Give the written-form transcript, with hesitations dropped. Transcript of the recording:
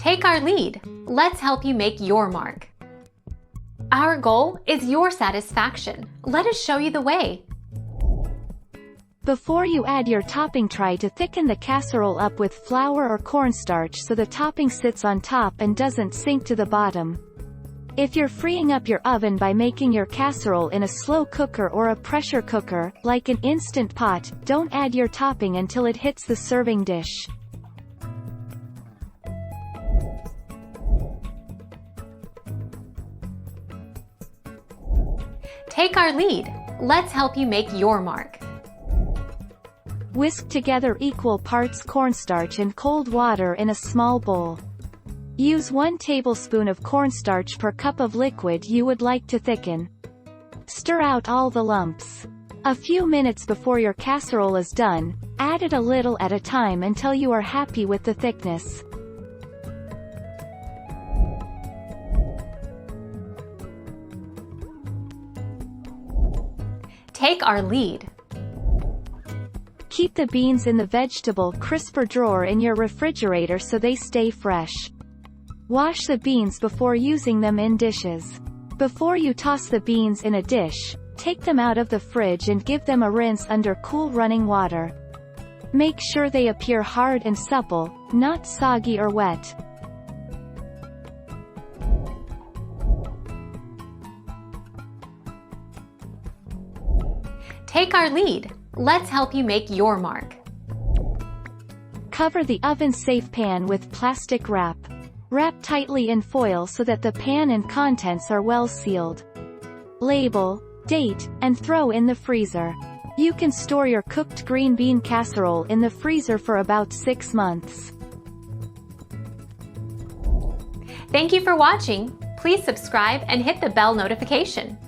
Take our lead. Let's help you make your mark. Our goal is your satisfaction. Let us show you the way. Before you add your topping, try to thicken the casserole up with flour or cornstarch so the topping sits on top and doesn't sink to the bottom. If you're freeing up your oven by making your casserole in a slow cooker or a pressure cooker, like an instant pot, don't add your topping until it hits the serving dish. Take our lead. Let's help you make your mark. Whisk together equal parts cornstarch and cold water in a small bowl. Use 1 tablespoon of cornstarch per cup of liquid you would like to thicken. Stir out all the lumps. A few minutes before your casserole is done, add it a little at a time until you are happy with the thickness. Take our lead. Keep the beans in the vegetable crisper drawer in your refrigerator so they stay fresh. Wash the beans before using them in dishes. Before you toss the beans in a dish, take them out of the fridge and give them a rinse under cool running water. Make sure they appear hard and supple, not soggy or wet. Take our lead. Let's help you make your mark. Cover the oven-safe pan with plastic wrap. Wrap tightly in foil so that the pan and contents are well sealed. Label, date, and throw in the freezer. You can store your cooked green bean casserole in the freezer for about 6 months. Thank you for watching. Please subscribe and hit the bell notification.